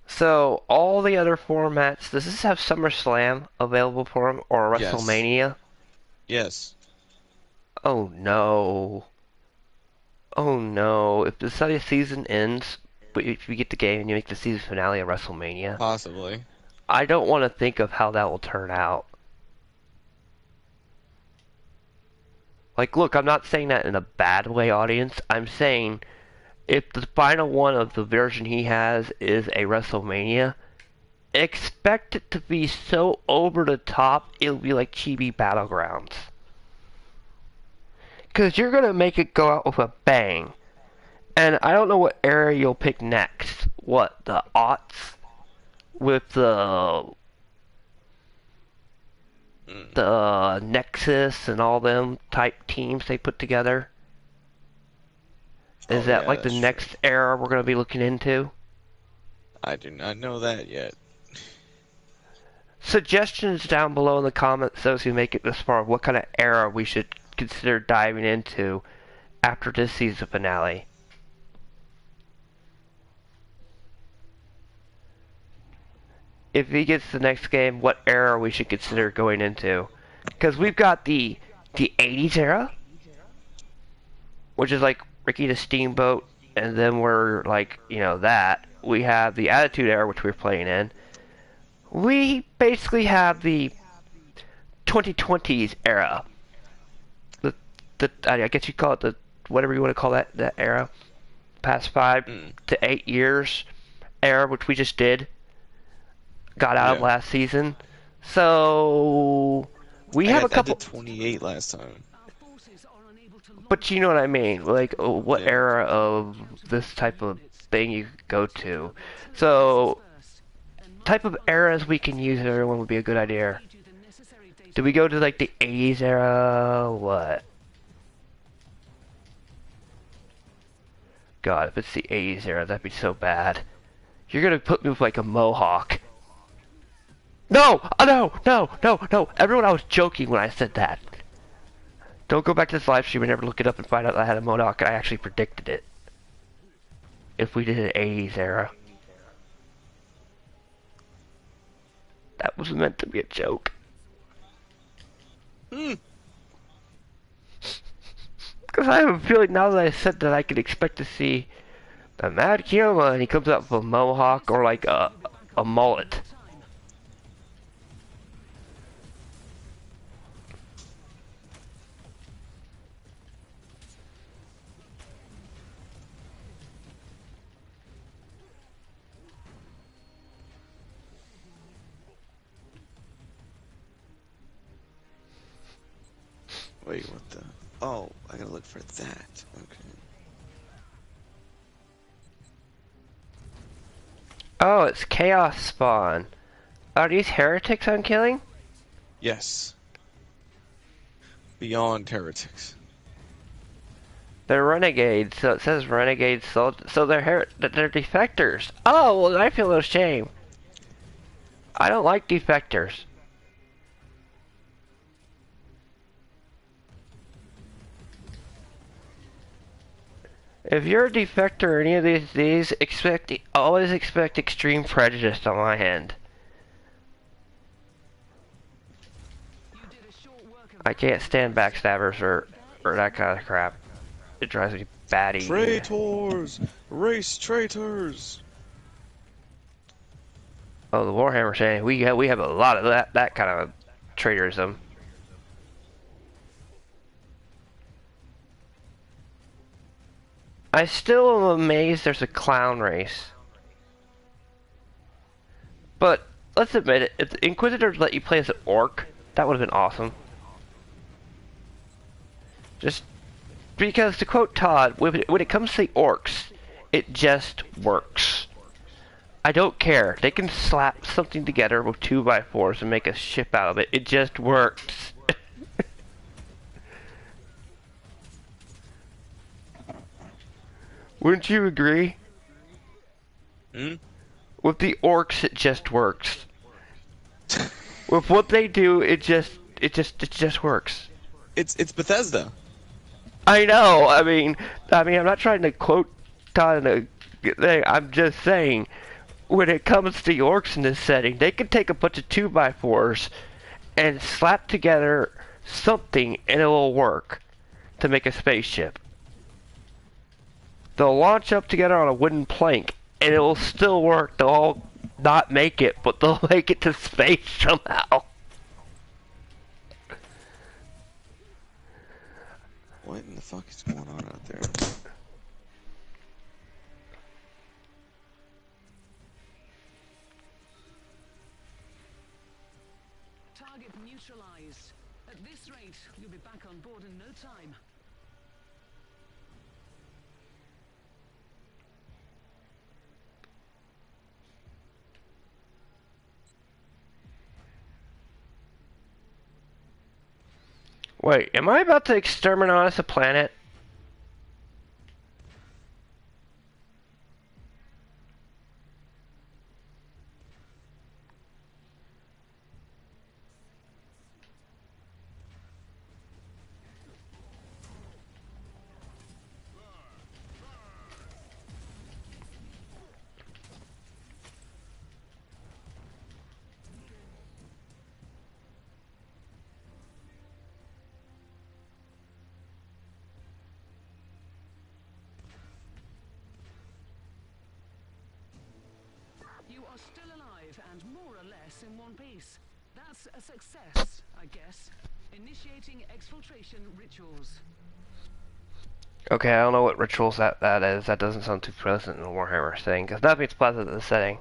so all the other formats. Does this have SummerSlam available for them or Yes. WrestleMania? Yes. Oh no. Oh no. If the season ends, but if you get the game and you make the season finale of WrestleMania, Possibly. I don't want to think of how that will turn out. Like, look, I'm not saying that in a bad way, audience. I'm saying if the final one of the version he has is a WrestleMania, expect it to be so over the top, it'll be like Chibi Battlegrounds. Because you're going to make it go out with a bang. And I don't know what era you'll pick next. What, the aughts? With the Nexus and all them type teams they put together? Is that yeah, like the that's next era we're going to be looking into? I do not know that yet. Suggestions down below in the comments, those who make it this far, what kind of era we should consider diving into after this season finale. If he gets the next game, what era we should consider going into. Because we've got the 80s era, which is like Ricky the Steamboat, and then we're like, you know, that. We have the Attitude Era, which we're playing in. We basically have the 2020s era. I guess you call it the, whatever you want to call that era. Past 5 to 8 years era, which we just did. Got out of last season. So we have a couple. I did 28 last time. But you know what I mean, like what era of this type of thing you could go to. So type of eras we can use, everyone would be a good idea. Do we go to like the 80s era? What? God, if it's the 80s era, that'd be so bad. You're gonna put me with like a mohawk. No! Oh, no! Everyone, I was joking when I said that. Don't go back to this live stream and never look it up and find out I had a mohawk. I actually predicted it. If we did an 80s era. That was meant to be a joke. Because I have a feeling now that I said that I could expect to see the Mad Kiyama and he comes out with a mohawk or like a mullet. Wait, what the? Oh, I gotta look for that. Okay. Oh, it's Chaos Spawn. Are these heretics I'm killing? Yes. Beyond heretics. They're renegades, so it says renegades, so they're defectors. Oh, well, I feel no shame. I don't like defectors. If you're a defector or any of these always expect extreme prejudice on my end. I can't stand backstabbers or that kind of crap. It drives me batty. Traitors! Race traitors! Oh, the Warhammer saying we have a lot of that kind of traitorism. I still am amazed there's a clown race. But let's admit it, if the Inquisitors let you play as an orc, that would have been awesome. Just because, to quote Todd, when it comes to the orcs, it just works. I don't care. They can slap something together with 2x4s and make a ship out of it. It just works. Wouldn't you agree? Hmm? With the orcs, it just works. With what they do, it just works. It's Bethesda. I know. I mean, I'm not trying to quote Todd in a thing. I'm just saying, when it comes to the orcs in this setting, they can take a bunch of 2x4s and slap together something, and it will work to make a spaceship. They'll launch up together on a wooden plank, and it will still work. They'll all not make it, but they'll make it to space somehow. What in the fuck is going on out there? Target neutralized. At this rate, you'll be back on board in no time. Wait, am I about to exterminate a planet? You are still alive and more or less in one piece. That's a success, I guess. Initiating exfiltration rituals. Okay, I don't know what rituals that is. That doesn't sound too pleasant in a Warhammer setting, because nothing's pleasant in the setting.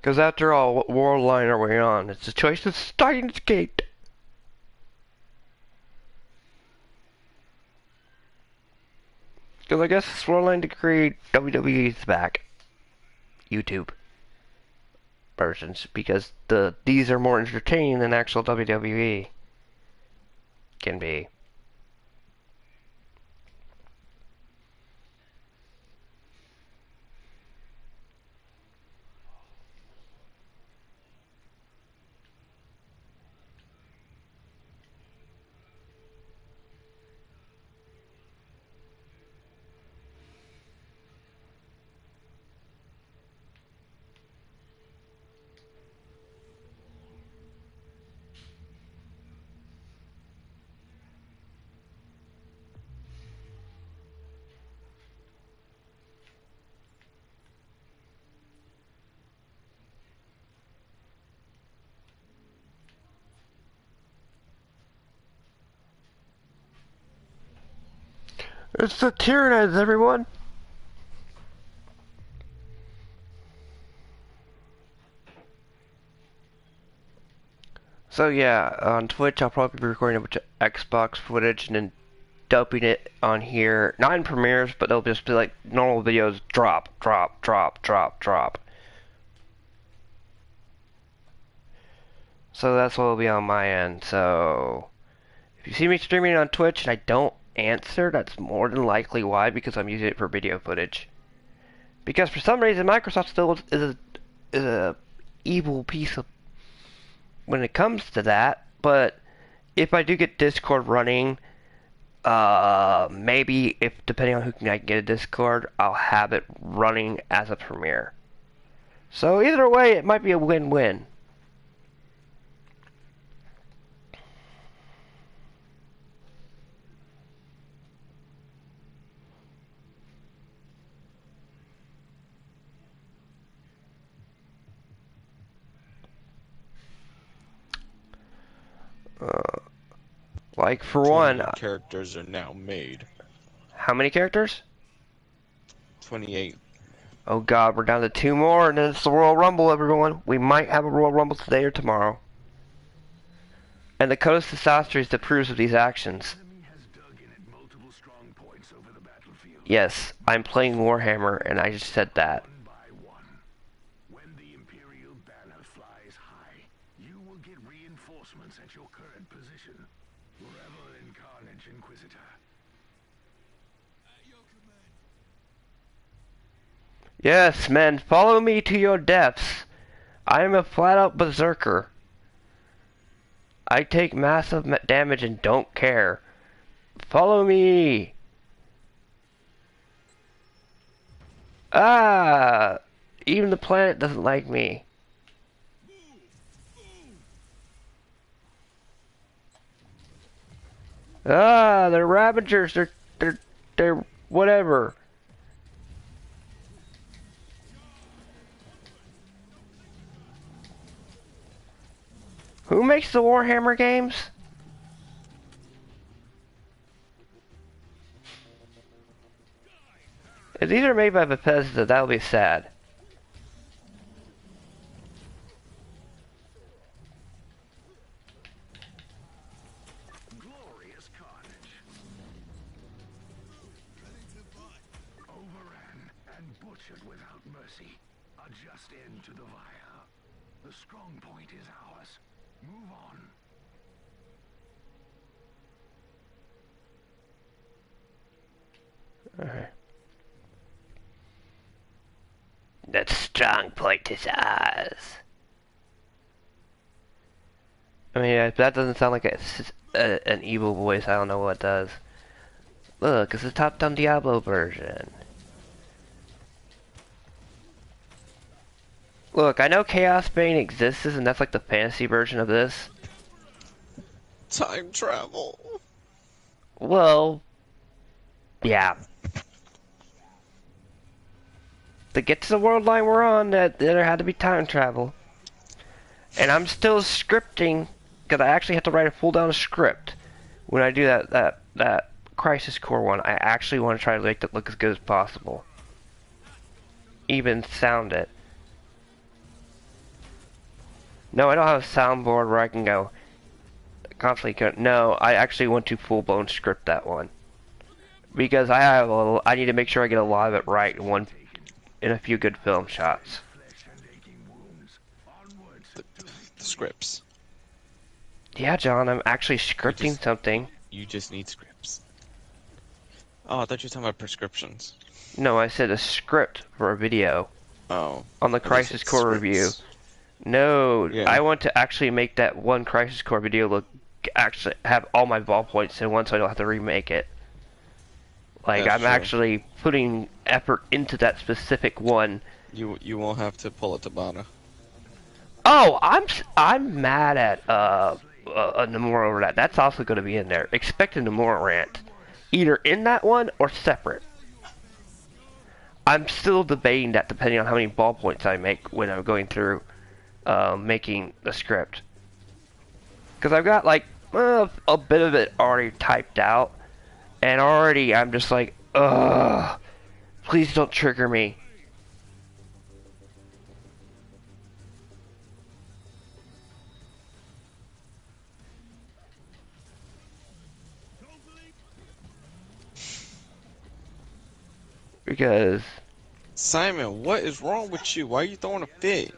Because after all, what Worldline are we on? It's a choice of Steins Gate. Because I guess this Worldline decree, WWE's back. YouTube versions because these are more entertaining than actual WWE can be. It's the Tyranids, everyone! So yeah, on Twitch I'll probably be recording a bunch of Xbox footage and then dumping it on here. Not in premieres, but they'll just be like normal videos, drop, drop, drop, drop, drop. So that's what will be on my end. So if you see me streaming on Twitch and I don't answer, that's more than likely why, because I'm using it for video footage. Because for some reason Microsoft still is a evil piece of when it comes to that. But if I do get Discord running, maybe if depending on who can I get a Discord, I'll have it running as a premiere. So either way, it might be a win-win. Like for one, characters are now made. How many characters? 28. Oh god, we're down to 2 more and then it's the Royal Rumble, everyone. We might have a Royal Rumble today or tomorrow. And the Code of Sasastris approves of these actions. Yes, I'm playing Warhammer and I just said that. Yes, men, follow me to your depths. I am a flat-out berserker. I take massive damage and don't care. Follow me. Ah, even the planet doesn't like me. Ah, they're Ravagers. They're whatever. Who makes the Warhammer games? If these are made by Bethesda, that would be sad. Glorious carnage. Overran and butchered without mercy. A just end to the fire. The strong point is ours. Move on. Alright. That strong point is ours. I mean, if that doesn't sound like an evil voice, I don't know what does. Look, it's a top-down Diablo version. Look, I know Chaos Bane exists, and that's like the fantasy version of this. Time travel. Well, yeah. To get to the Worldline we're on, there had to be time travel. And I'm still scripting, because I actually have to write a full-down script. When I do that Crisis Core one, I actually want to try to make it look as good as possible. Even sound it. No, I don't have a soundboard where I can go constantly go. No, I actually want to full-blown script that one. Because I need to make sure I get a lot of it right and a few good film shots. The scripts. Yeah, John, I'm actually scripting something. You just need scripts. Oh, I thought you were talking about prescriptions. No, I said a script for a video Oh. on the Crisis Core review. No, Yeah. I want to actually make that one Crisis Core video look, actually have all my ballpoints in one so I don't have to remake it. Like, That's I'm true. actually putting effort into that specific one. You won't have to pull a Tabata. Oh, I'm mad at Nomura over that. That's also going to be in there. Expect a Nomura rant, either in that one or separate. I'm still debating that depending on how many ballpoints I make when I'm going through making the script. Because I've got like a bit of it already typed out, and already I'm just like, ugh, please don't trigger me. Because Simon, what is wrong with you? Why are you throwing a fit?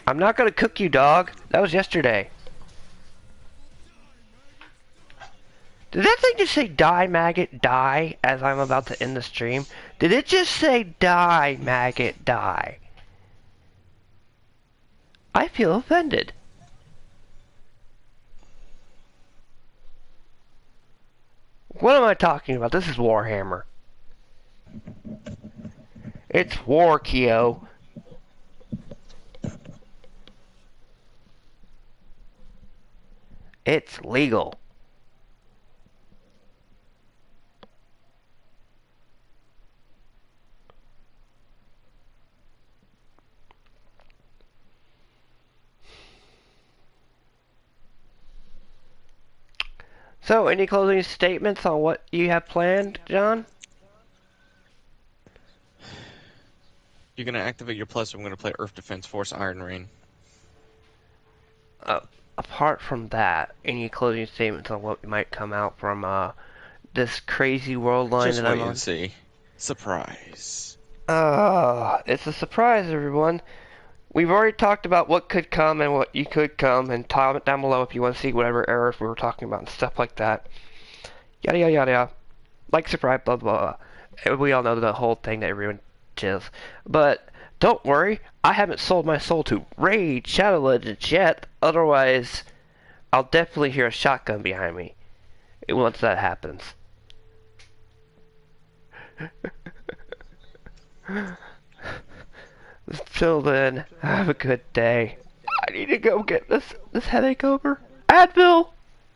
I'm not gonna cook you, dog. That was yesterday. Did that thing just say die, maggot, die as I'm about to end the stream? Did it just say die, maggot, die? I feel offended. What am I talking about? This is Warhammer. It's war, Kyo. It's legal. So, any closing statements on what you have planned, John? You're gonna activate your plus. I'm gonna play Earth Defense Force Iron Rain. Apart from that, any closing statements on what might come out from this crazy Worldline Just that I'm wait on? and see. Surprise. It's a surprise, everyone. We've already talked about what could come and what you could come, and comment down below if you want to see whatever errors we were talking about and stuff like that. Yada yada yada yada. Like, subscribe, blah blah blah. And we all know the whole thing that everyone chills. But don't worry, I haven't sold my soul to Raid Shadow Legends yet. Otherwise, I'll definitely hear a shotgun behind me once that happens. Till then, have a good day. I need to go get this headache over. Advil!